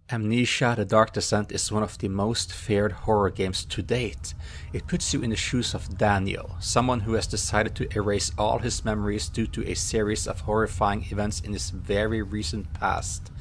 Amnesia: The Dark Descent is one of the most feared horror games to date. It puts you in the shoes of Daniel, someone who has decided to erase all his memories due to a series of horrifying events in his very recent past.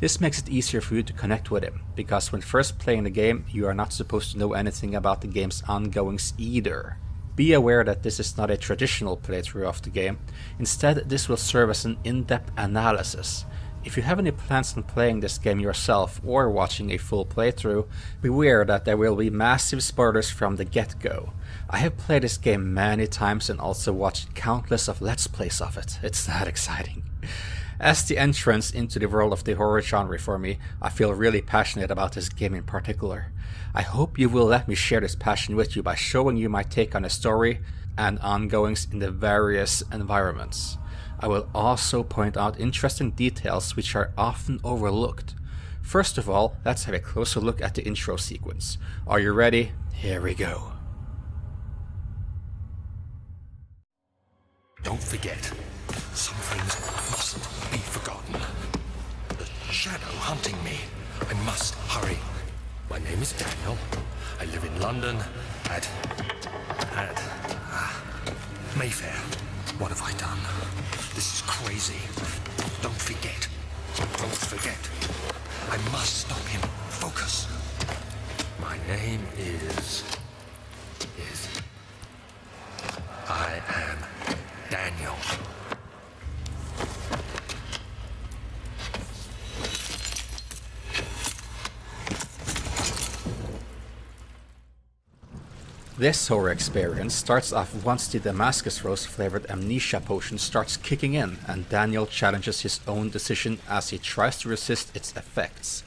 This makes it easier for you to connect with him, because when first playing the game, you are not supposed to know anything about the game's ongoings either. Be aware that this is not a traditional playthrough of the game. Instead, this will serve as an in-depth analysis. If you have any plans on playing this game yourself or watching a full playthrough, beware that there will be massive spoilers from the get-go. I have played this game many times and also watched countless of Let's Plays of it. It's that exciting. As the entrance into the world of the horror genre for me, I feel really passionate about this game in particular. I hope you will let me share this passion with you by showing you my take on the story and ongoings in the various environments. I will also point out interesting details which are often overlooked. First of all, let's have a closer look at the intro sequence. Are you ready? Here we go. Don't forget, some things mustn't be forgotten. The shadow hunting me. I must hurry. My name is Daniel. I live in London at Mayfair. What have I done? This is crazy. Don't forget. Don't forget. I must stop him. Focus. My name is... I am Daniel. This horror experience starts off once the Damascus Rose flavored Amnesia potion starts kicking in and Daniel challenges his own decision as he tries to resist its effects.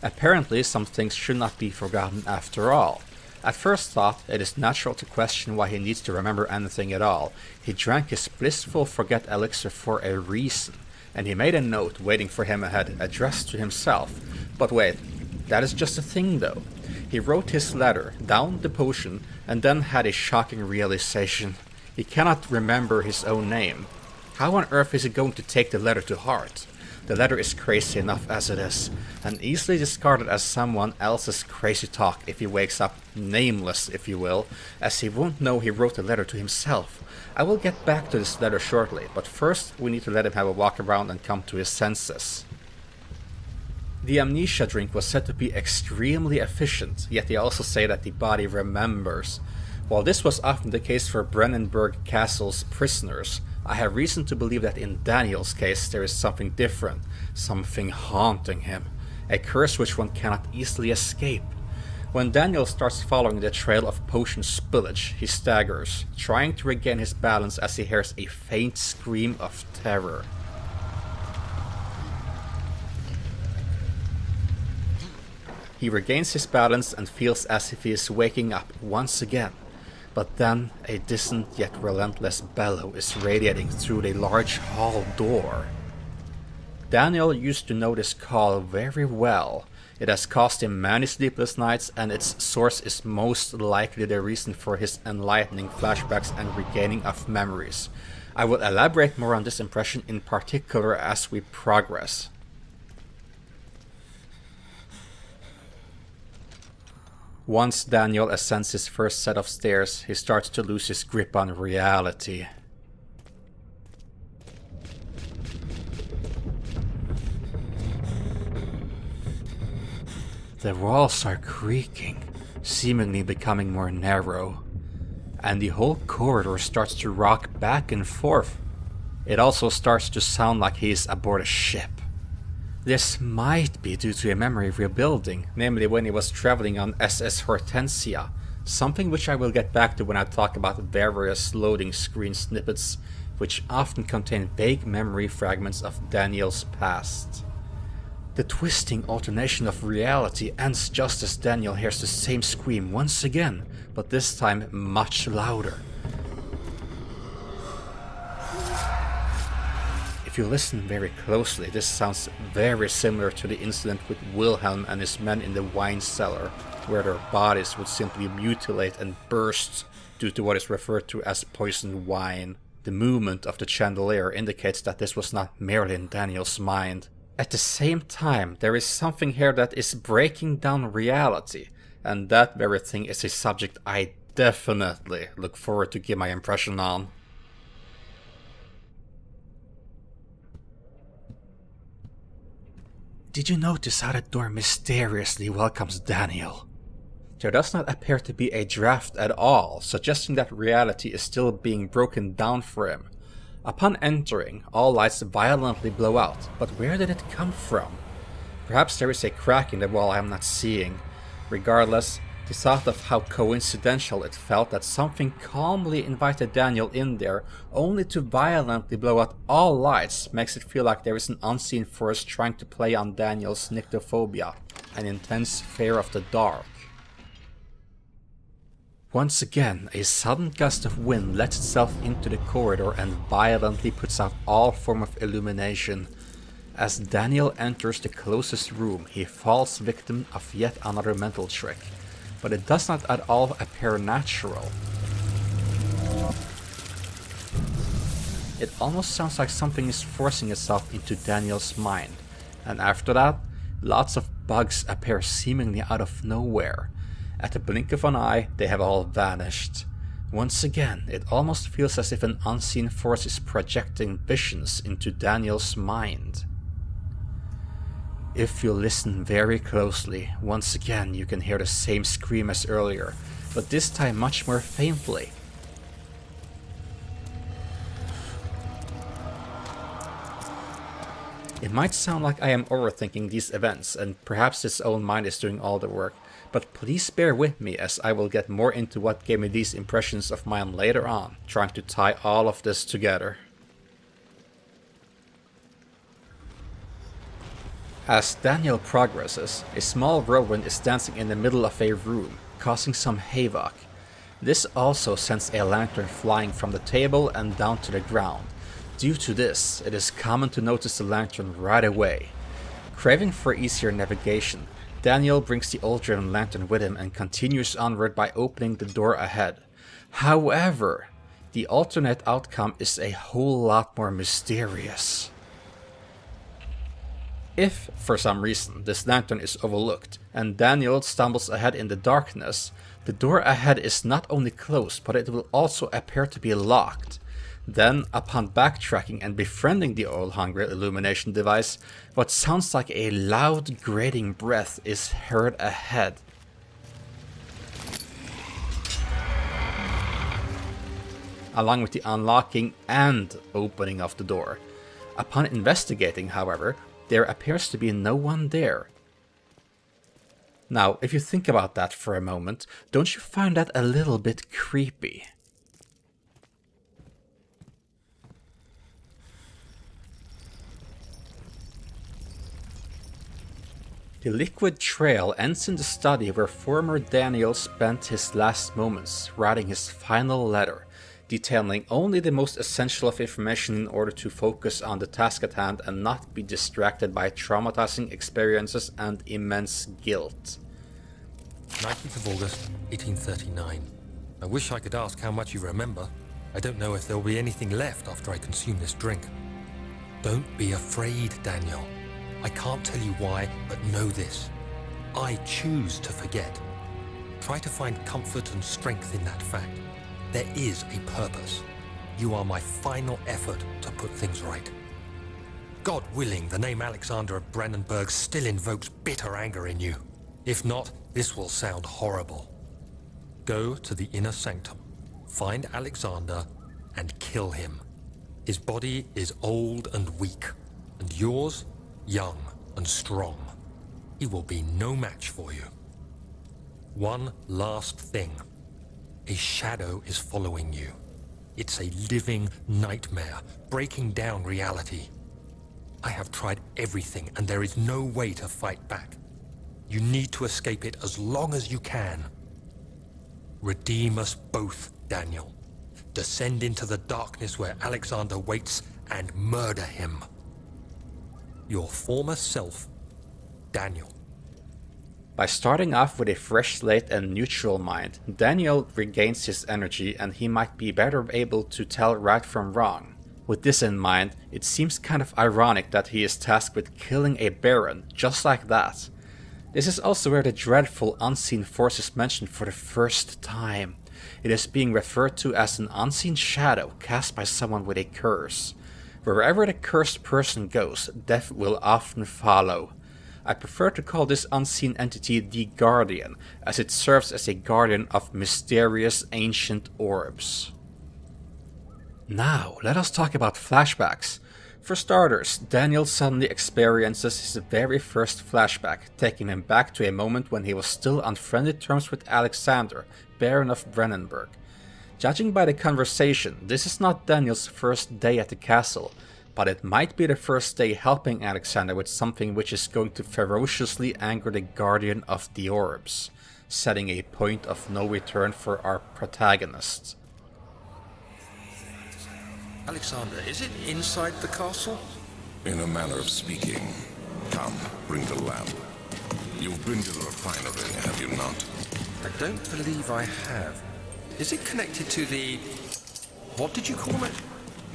Apparently some things should not be forgotten after all. At first thought, it is natural to question why he needs to remember anything at all. He drank his blissful forget elixir for a reason, and he made a note waiting for him ahead addressed to himself. But wait, that is just a thing though. He wrote his letter, downed the potion, and then had a shocking realization. He cannot remember his own name. How on earth is he going to take the letter to heart? The letter is crazy enough as it is, and easily discarded as someone else's crazy talk if he wakes up nameless, if you will, as he won't know he wrote the letter to himself. I will get back to this letter shortly, but first we need to let him have a walk around and come to his senses. The amnesia drink was said to be extremely efficient, yet they also say that the body remembers. While this was often the case for Brennenburg Castle's prisoners, I have reason to believe that in Daniel's case there is something different, something haunting him, a curse which one cannot easily escape. When Daniel starts following the trail of potion spillage, he staggers, trying to regain his balance as he hears a faint scream of terror. He regains his balance and feels as if he is waking up once again. But then a distant yet relentless bellow is radiating through the large hall door. Daniel used to know this call very well. It has cost him many sleepless nights, and its source is most likely the reason for his enlightening flashbacks and regaining of memories. I will elaborate more on this impression in particular as we progress. Once Daniel ascends his first set of stairs, he starts to lose his grip on reality. The walls are creaking, seemingly becoming more narrow, and the whole corridor starts to rock back and forth. It also starts to sound like he is aboard a ship. This might be due to a memory rebuilding, namely when he was traveling on SS Hortensia, something which I will get back to when I talk about various loading screen snippets, which often contain vague memory fragments of Daniel's past. The twisting alternation of reality ends just as Daniel hears the same scream once again, but this time much louder. If you listen very closely, this sounds very similar to the incident with Wilhelm and his men in the wine cellar, where their bodies would simply mutilate and burst due to what is referred to as poisoned wine. The movement of the chandelier indicates that this was not merely in Daniel's mind. At the same time, there is something here that is breaking down reality, and that very thing is a subject I definitely look forward to give my impression on. Did you notice how the door mysteriously welcomes Daniel? There does not appear to be a draft at all, suggesting that reality is still being broken down for him. Upon entering, all lights violently blow out, but where did it come from? Perhaps there is a crack in the wall I am not seeing. Regardless, the thought of how coincidental it felt that something calmly invited Daniel in there only to violently blow out all lights makes it feel like there is an unseen force trying to play on Daniel's nyctophobia, an intense fear of the dark. Once again, a sudden gust of wind lets itself into the corridor and violently puts out all form of illumination. As Daniel enters the closest room, he falls victim of yet another mental trick, but it does not at all appear natural. It almost sounds like something is forcing itself into Daniel's mind, and after that, lots of bugs appear seemingly out of nowhere. At the blink of an eye, they have all vanished. Once again, it almost feels as if an unseen force is projecting visions into Daniel's mind. If you listen very closely, once again you can hear the same scream as earlier, but this time much more faintly. It might sound like I am overthinking these events, and perhaps his own mind is doing all the work, but please bear with me as I will get more into what gave me these impressions of mine later on, trying to tie all of this together. As Daniel progresses, a small whirlwind is dancing in the middle of a room, causing some havoc. This also sends a lantern flying from the table and down to the ground. Due to this, it is common to notice the lantern right away. Craving for easier navigation, Daniel brings the Aldrin lantern with him and continues onward by opening the door ahead. However, the alternate outcome is a whole lot more mysterious. If, for some reason, this lantern is overlooked and Daniel stumbles ahead in the darkness, the door ahead is not only closed, but it will also appear to be locked. Then, upon backtracking and befriending the oil-hungry illumination device, what sounds like a loud grating breath is heard ahead. Along with the unlocking and opening of the door. Upon investigating, however, there appears to be no one there. Now, if you think about that for a moment, don't you find that a little bit creepy? The liquid trail ends in the study where former Daniel spent his last moments writing his final letter, detailing only the most essential of information in order to focus on the task at hand and not be distracted by traumatizing experiences and immense guilt. 19th of August, 1839. I wish I could ask how much you remember. I don't know if there will be anything left after I consume this drink. Don't be afraid, Daniel. I can't tell you why, but know this. I choose to forget. Try to find comfort and strength in that fact. There is a purpose. You are my final effort to put things right. God willing, the name Alexander of Brandenburg still invokes bitter anger in you. If not, this will sound horrible. Go to the inner sanctum, find Alexander, and kill him. His body is old and weak, and yours, young and strong. He will be no match for you. One last thing. A shadow is following you. It's a living nightmare, breaking down reality. I have tried everything, and there is no way to fight back. You need to escape it as long as you can. Redeem us both, Daniel. Descend into the darkness where Alexander waits and murder him. Your former self, Daniel. By starting off with a fresh slate and neutral mind, Daniel regains his energy and he might be better able to tell right from wrong. With this in mind, it seems kind of ironic that he is tasked with killing a Baron, just like that. This is also where the dreadful unseen force is mentioned for the first time. It is being referred to as an unseen shadow cast by someone with a curse. Wherever the cursed person goes, death will often follow. I prefer to call this unseen entity the Guardian, as it serves as a guardian of mysterious ancient orbs. Now, let us talk about flashbacks. For starters, Daniel suddenly experiences his very first flashback, taking him back to a moment when he was still on friendly terms with Alexander, Baron of Brennenburg. Judging by the conversation, this is not Daniel's first day at the castle, but it might be the first day helping Alexander with something which is going to ferociously anger the Guardian of the Orbs, setting a point of no return for our protagonist. Alexander, is it inside the castle? In a manner of speaking. Come, bring the lamp. You've been to the refinery, have you not? I don't believe I have. Is it connected to the... what did you call it?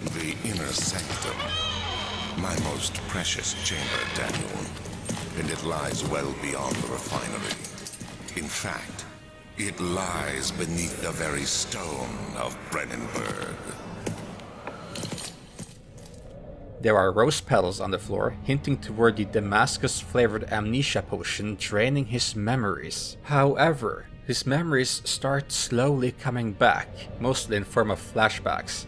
The inner sanctum. My most precious chamber, Daniel. And it lies well beyond the refinery. In fact, it lies beneath the very stone of Brennenburg. There are rose petals on the floor, hinting toward the Damascus-flavored amnesia potion draining his memories. However, his memories start slowly coming back, mostly in form of flashbacks.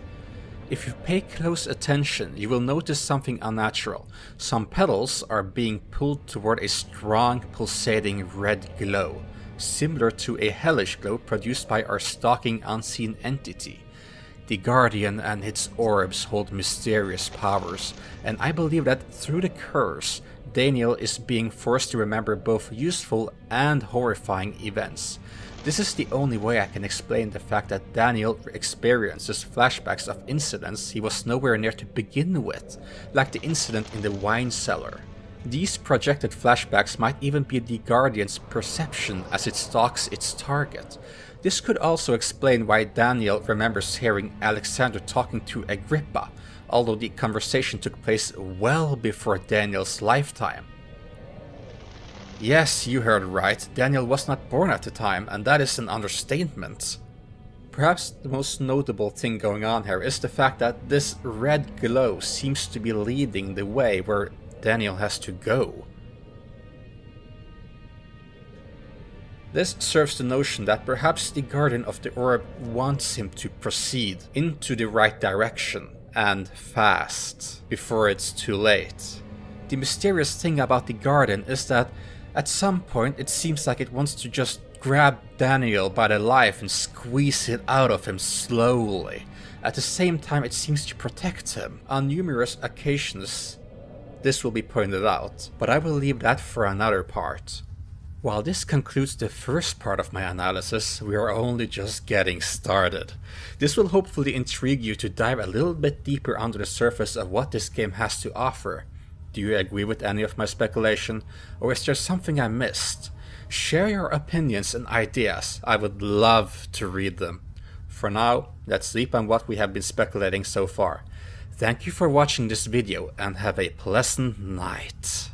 If you pay close attention, you will notice something unnatural. Some petals are being pulled toward a strong, pulsating red glow, similar to a hellish glow produced by our stalking unseen entity. The Guardian and its orbs hold mysterious powers, and I believe that through the curse, Daniel is being forced to remember both useful and horrifying events. This is the only way I can explain the fact that Daniel experiences flashbacks of incidents he was nowhere near to begin with, like the incident in the wine cellar. These projected flashbacks might even be the Guardian's perception as it stalks its target. This could also explain why Daniel remembers hearing Alexander talking to Agrippa, although the conversation took place well before Daniel's lifetime. Yes, you heard right, Daniel was not born at the time, and that is an understatement. Perhaps the most notable thing going on here is the fact that this red glow seems to be leading the way where Daniel has to go. This serves the notion that perhaps the Guardian of the Orb wants him to proceed into the right direction, and fast, before it's too late. The mysterious thing about the Guardian is that at some point it seems like it wants to just grab Daniel by the life and squeeze it out of him slowly. At the same time it seems to protect him. On numerous occasions this will be pointed out, but I will leave that for another part. While this concludes the first part of my analysis, we are only just getting started. This will hopefully intrigue you to dive a little bit deeper under the surface of what this game has to offer. Do you agree with any of my speculation, or is there something I missed? Share your opinions and ideas, I would love to read them. For now, let's sleep on what we have been speculating so far. Thank you for watching this video and have a pleasant night.